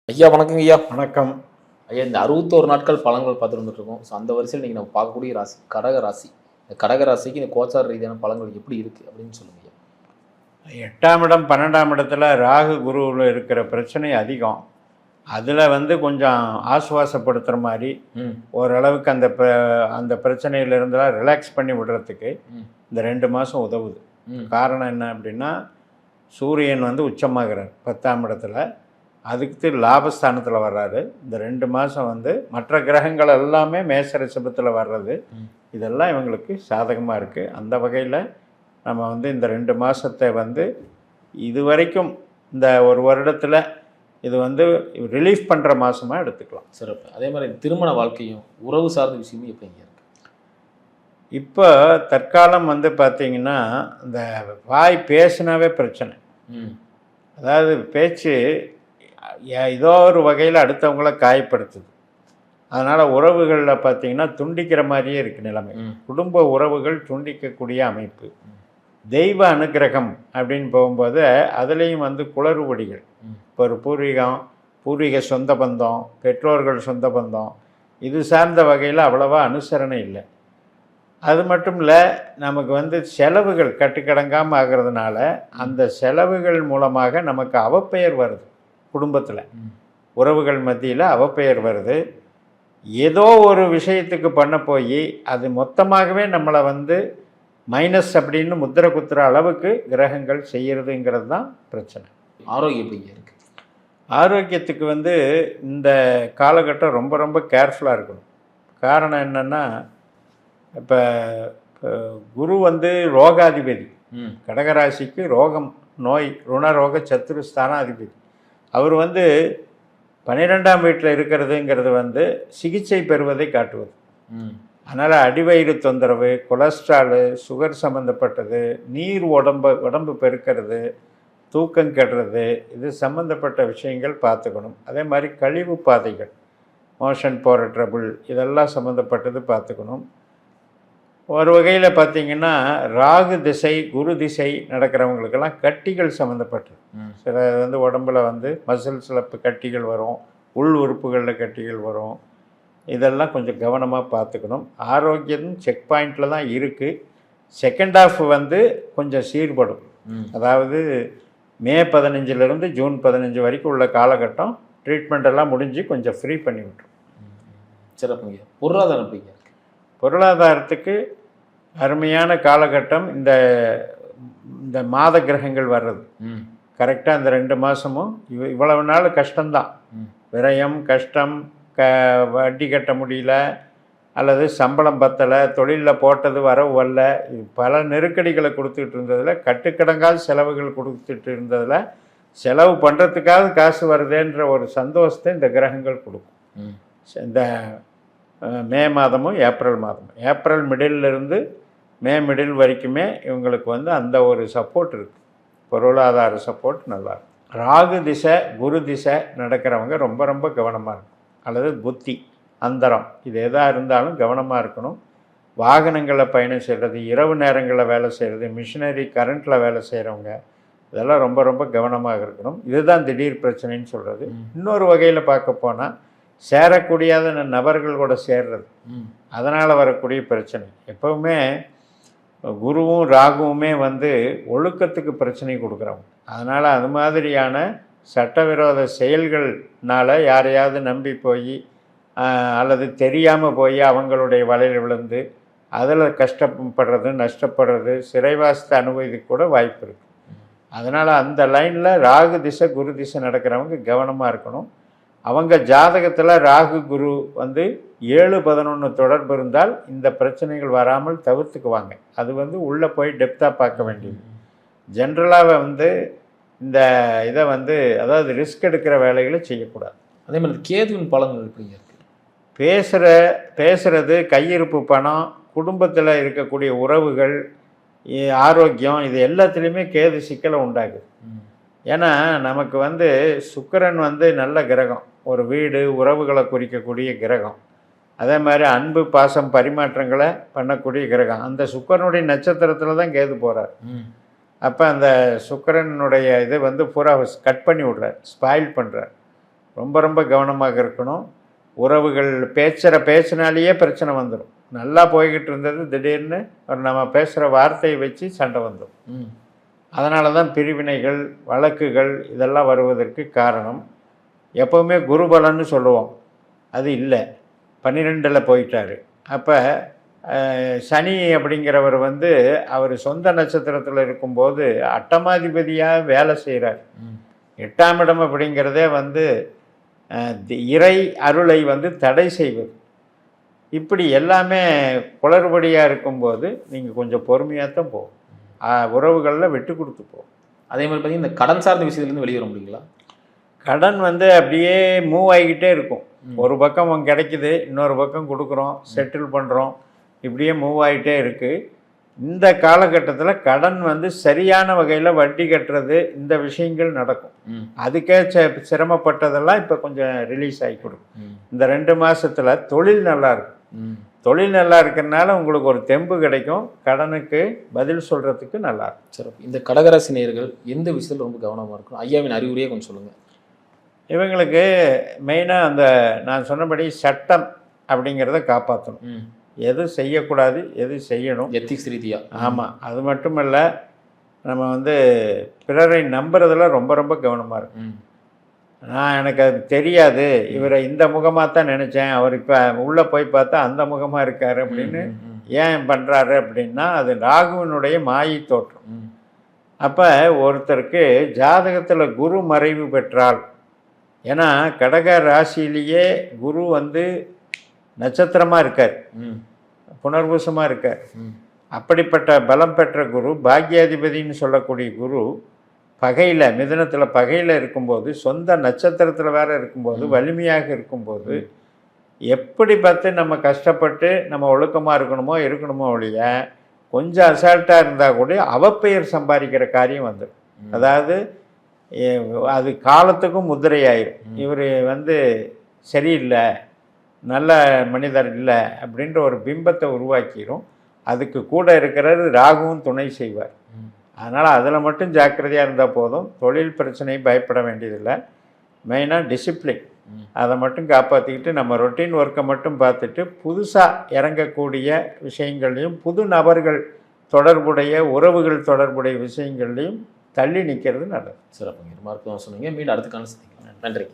ஐயா வணக்கங்க ஐயா. வணக்கம். ஐயா இந்த 61 நாட்கள் பலன்கள் பார்த்துட்டு வந்துட்டுருக்கோம். ஸோ அந்த வரிசையில் இன்னைக்கு நம்ம பார்க்கக்கூடிய ராசி கடக ராசி. இந்த கடக ராசிக்கு இந்த கோச்சார ரீதியான பலன்கள் எப்படி இருக்குது அப்படின்னு சொல்லுங்க ஐயா. 8ஆம் இடம் 12ஆம் இடத்துல ராகு குருவில் இருக்கிற பிரச்சனை அதிகம். அதில் கொஞ்சம் ஆசுவாசப்படுத்துகிற மாதிரி ஓரளவுக்கு அந்த பிரச்சனையிலிருந்தெல்லாம் ரிலாக்ஸ் பண்ணி விடுறதுக்கு இந்த 2 மாதம் உதவுது. காரணம் என்ன அப்படின்னா, சூரியன் உச்சமாகிறார் 10ஆம் இடத்துல, அதுக்கு லாபஸ்தானத்தில் வர்றாரு. இந்த 2 மாதம் மற்ற கிரகங்கள் எல்லாமே மேச ரிஷபத்தில் வர்றது, இதெல்லாம் இவங்களுக்கு சாதகமாக இருக்குது. அந்த வகையில் நம்ம இந்த 2 மாதத்தை இது வரைக்கும் இந்த ஒரு வருடத்தில் இது ரிலீஃப் பண்ணுற மாதமாக எடுத்துக்கலாம். சிறப்பு. அதே மாதிரி திருமண வாழ்க்கையும் உறவு சார்ந்த விஷயமும் எப்படிங்க இருக்குது? இப்போ தற்காலம் பார்த்திங்கன்னா, இந்த வாய் பேசினாவே பிரச்சனை. அதாவது பேச்சு ஏதோ ஒரு வகையில் அடுத்தவங்கள காயப்படுத்துது. அதனால் உறவுகளில் பார்த்திங்கன்னா துண்டிக்கிற மாதிரியே இருக்குது நிலைமை. குடும்ப உறவுகள் துண்டிக்கக்கூடிய அமைப்பு. தெய்வ அனுகிரகம் அப்படின்னு போகும்போது அதுலேயும் குளறுபடிகள். இப்போ ஒரு பூர்வீக சொந்த பந்தம், பெற்றோர்கள் சொந்த பந்தம், இது சார்ந்த வகையில் அவ்வளவா அனுசரணை இல்லை. அது மட்டும் இல்லை, நமக்கு செலவுகள் கட்டுக்கடங்காமல் ஆகிறதுனால அந்த செலவுகள் மூலமாக நமக்கு அவப்பெயர் வருது. குடும்பத்தில் உறவுகள் மத்தியில் அவப்பெயர் வருது. ஏதோ ஒரு விஷயத்துக்கு பண்ண போய் அது மொத்தமாகவே நம்மளை மைனஸ் அப்படின்னு முத்திரை குத்துற அளவுக்கு கிரகங்கள் செய்கிறதுங்கிறது தான் பிரச்சனை. ஆரோக்கியம் எப்படிங்க இருக்குது? ஆரோக்கியத்துக்கு இந்த காலகட்டம் ரொம்ப ரொம்ப கேர்ஃபுல்லாக இருக்கணும். காரணம் என்னென்னா, இப்போ குரு ரோகாதிபதி. கடகராசிக்கு ரோகம், நோய், ருணரோக சத்துருஸ்தானாதிபதி. அவர் 12ஆம் வீட்டில் இருக்கிறதுங்கிறது சிகிச்சை பெறுவதை காட்டுவது. அதனால் அடிவயிறு தொந்தரவு, கொலஸ்ட்ராலு, சுகர் சம்மந்தப்பட்டது, நீர் உடம்பு பெருக்கிறது, தூக்கம் கெடுறது, இது சம்மந்தப்பட்ட விஷயங்கள் பார்த்துக்கணும். அதே மாதிரி கழிவு பாதைகள், மோஷன் போகிற ட்ரபுள், இதெல்லாம் சம்மந்தப்பட்டது பார்த்துக்கணும். ஒரு வகையில் பார்த்திங்கன்னா, ராகு திசை குரு திசை நடக்கிறவங்களுக்கெல்லாம் கட்டிகள் சம்மந்தப்பட்டது. சில உடம்பில் மசில்ஸில் கட்டிகள் வரும், உள் உறுப்புகளில் கட்டிகள் வரும். இதெல்லாம் கொஞ்சம் கவனமாக பார்த்துக்கணும். ஆரோக்கியம் செக் பாயிண்டில் தான் இருக்குது. செகண்ட் ஹாஃப் கொஞ்சம் சீர்படும். அதாவது மே 15லேருந்து ஜூன் 15 வரைக்கும் உள்ள காலகட்டம் ட்ரீட்மெண்ட் எல்லாம் முடிஞ்சு கொஞ்சம் ஃப்ரீ பண்ணி விட்டுரும். சிறப்புங்க. பொருளாதாரம் எப்படிங்க? பொருளாதாரத்துக்கு அருமையான காலகட்டம். இந்த மாத கிரகங்கள் வர்றது கரெக்டாக இந்த 2 மாதமும் இவ்வளவு நாள் கஷ்டம்தான். விரயம், கஷ்டம், வட்டி கட்ட முடியல, அல்லது சம்பளம் பத்தலை, தொழிலில் போட்டது வரவு வரல, பல நெருக்கடிகளை கொடுத்துட்டு இருந்ததில், கட்டுக்கடங்காத செலவுகள் கொடுத்துட்டு இருந்ததில், செலவு பண்ணுறதுக்காக காசு வருதுன்ற ஒரு சந்தோஷத்தை இந்த கிரகங்கள் கொடுக்கும். இந்த மே மாதமும் ஏப்ரல் மாதமும், ஏப்ரல் மிடிலிருந்து மே மிடில் வரைக்குமே இவங்களுக்கு அந்த ஒரு சப்போர்ட் இருக்குது. பொருளாதார சப்போர்ட் நல்லாயிருக்கும். ராகு திசை குரு திசை நடக்கிறவங்க ரொம்ப ரொம்ப கவனமாக இருக்கும். அல்லது புத்தி அந்தரம், இது எதாக இருந்தாலும் கவனமாக இருக்கணும். வாகனங்களில் பயணம் செய்கிறது, இரவு நேரங்களில் வேலை செய்கிறது, மிஷினரி கரண்ட்டில் வேலை செய்கிறவங்க, இதெல்லாம் ரொம்ப ரொம்ப கவனமாக இருக்கணும். இதுதான் திடீர் பிரச்சனைன்னு சொல்கிறது. இன்னொரு வகையில் பார்க்க போனால், சேரக்கூடியாத நபர்கள் கூட சேர்றது, அதனால் வரக்கூடிய பிரச்சனை. எப்போவுமே குருவும் ராகுவுமே ஒழுக்கத்துக்கு பிரச்சனை கொடுக்குறவங்க. அதனால் அது மாதிரியான சட்டவிரோத செயல்கள்னால் யாரையாவது நம்பி போய் அல்லது தெரியாமல் போய் அவங்களுடைய வலையில் விழுந்து அதில் கஷ்டப்படுறது, நஷ்டப்படுறது, சிறைவாசத்தை அனுபவிக்க கூட வாய்ப்பு இருக்குது. அதனால் அந்த லைனில் ராகு திசை குரு திசை நடக்கிறவங்க கவனமாக இருக்கணும். அவங்க ஜாதகத்தில் ராகு குரு 7-11 தொடர்பு இருந்தால் இந்த பிரச்சனைகள் வராமல் தவிர்த்துக்குவாங்க. அது உள்ளே போய் டெப்த்தாக பார்க்க வேண்டியது. ஜென்ரலாக இந்த இதை அதாவது ரிஸ்க் எடுக்கிற வேலைகளை செய்யக்கூடாது. அதே மாதிரி கேதுவின் பலன்கள் எப்படிங்க இருக்குது? பேசுகிறது, கையிருப்பு பணம், குடும்பத்தில் இருக்கக்கூடிய உறவுகள், ஆரோக்கியம், இது எல்லாத்துலேயுமே கேது சிக்கலை உண்டாகுது. ஏன்னா நமக்கு சுக்கிரன் நல்ல கிரகம், ஒரு வீடு உறவுகளை குறிக்கக்கூடிய கிரகம். அதே மாதிரி அன்பு பாசம் பரிமாற்றங்களை பண்ணக்கூடிய கிரகம். அந்த சுக்கிரனுடைய நட்சத்திரத்தில் தான் கேது போகிறார். அப்போ அந்த சுக்கிரனுடைய இது பூரா கட் பண்ணி விட்றார், ஸ்பாயில் பண்ணுறார். ரொம்ப ரொம்ப கவனமாக இருக்கணும். உறவுகள் பேசினாலேயே பிரச்சனை வந்துடும். நல்லா போய்கிட்டு இருந்தது திடீர்னு ஒரு நம்ம பேசுகிற வார்த்தையை வச்சு சண்டை வந்துடும். அதனால தான் பிரிவினைகள், வழக்குகள் இதெல்லாம் வருவதற்கு காரணம். எப்போவுமே குருபலன்னு சொல்லுவோம், அது இல்லை. 12ல் போயிட்டார். அப்போ சனி அப்படிங்கிறவர் வந்து அவர் சொந்த நட்சத்திரத்தில் இருக்கும்போது அட்டமாதிபதியாக வேலை செய்கிறார். 8ஆம் இடம் அப்படிங்கிறதே வந்து இறை அருளை வந்து தடை செய்வது. இப்படி எல்லாமே குளறுபடியாக இருக்கும்போது நீங்கள் கொஞ்சம் பொறுமையாக தான் போகும். உறவுகளில் விட்டு கொடுத்து போகும். அதே மாதிரி பார்த்தீங்கன்னா இந்த கடன் சார்ந்த விஷயத்துலேருந்து வெளியே வர முடியுங்களா? கடன் வந்து அப்படியே மூவ் ஆகிக்கிட்டே இருக்கும். ஒரு பக்கம் கிடைக்குது, இன்னொரு பக்கம் கொடுக்குறோம், செட்டில் பண்ணுறோம், இப்படியே மூவ் ஆகிட்டே இருக்குது. இந்த காலகட்டத்தில் கடன் வந்து சரியான வகையில் வட்டி கட்டுறது, இந்த விஷயங்கள் நடக்கும். அதுக்கே சிரமப்பட்டதெல்லாம் இப்போ கொஞ்சம் ரிலீஸ் ஆகி கொடுக்கும். இந்த 2 மாதத்தில் தொழில் நல்லா இருக்கும். தொழில் நல்லா இருக்கிறதுனால உங்களுக்கு ஒரு தெம்பு கிடைக்கும், கடனுக்கு பதில் சொல்கிறதுக்கு நல்லா இருக்கும். சரி, இந்த கடகராசி நேயர்கள் எந்த விஷயத்தில் ரொம்ப கவனமாக இருக்கும்? ஐயாவின் அறிவுரையே கொஞ்சம் சொல்லுங்கள். இவங்களுக்கு மெயினாக அந்த நான் சொன்னபடி சட்டம் அப்படிங்கிறத காப்பாற்றணும். எது செய்யக்கூடாது, எது செய்யணும், எத்திக்ஸ் ரீதியாக. ஆமாம், அது மட்டுமல்ல, நம்ம வந்து பிறரை நம்புறதுல ரொம்ப ரொம்ப கவனமாக இருக்கும். எனக்கு அது தெரியாது, இவரை இந்த முகமாக தான் நினச்சேன், அவர் இப்போ உள்ளே போய் பார்த்தா அந்த முகமாக இருக்கார் அப்படின்னு ஏன் பண்ணுறாரு அப்படின்னா அது ராகுவினுடைய மாயை தோற்றம். அப்போ ஒருத்தருக்கு ஜாதகத்தில் குரு மறைவு பெற்றால், ஏன்னா கடக ராசியிலேயே குரு வந்து நட்சத்திரமாக இருக்கார், புனர்பூசமாக இருக்கார். அப்படிப்பட்ட பலம் பெற்ற குரு, பாக்யாதிபதினு சொல்லக்கூடிய குரு பகையில், மிதுனத்தில் பகையில் இருக்கும்போது, சொந்த நட்சத்திரத்தில் வேறு இருக்கும்போது, வலிமையாக இருக்கும்போது, எப்படி பார்த்து நம்ம கஷ்டப்பட்டு நம்ம ஒழுக்கமாக இருக்கணுமோ ஒழிய கொஞ்சம் அசால்ட்டாக இருந்தால் கூட அவப்பெயர் சம்பாதிக்கிற காரியம் வந்துடும். அதாவது அது காலத்துக்கும் முத்திரையாயிரும். இவர் வந்து சரியில்லை, நல்ல மனிதர் இல்லை அப்படின்ற ஒரு பிம்பத்தை உருவாக்கிடும். அதுக்கு கூட இருக்கிறது ராகுவும் துணை செய்வார். அதனால் அதில் மட்டும் ஜாக்கிரதையாக இருந்தால் போதும். தொழில் பிரச்சனை பயப்பட வேண்டியதில்லை. மெயினாக டிசிப்ளின், அதை மட்டும் காப்பாற்றிக்கிட்டு நம்ம ரொட்டீன் ஒர்க்கை மட்டும் பார்த்துட்டு புதுசாக இறங்கக்கூடிய விஷயங்கள்லையும், புது நபர்கள் தொடர்புடைய, உறவுகள் தொடர்புடைய விஷயங்கள்லையும் தள்ளி நிற்கிறது நல்லது. சிறப்புங்க, மருத்துவம் சொன்னீங்க. மீண்டும் அடுத்த காலம் சந்திக்கலாம். நன்றி.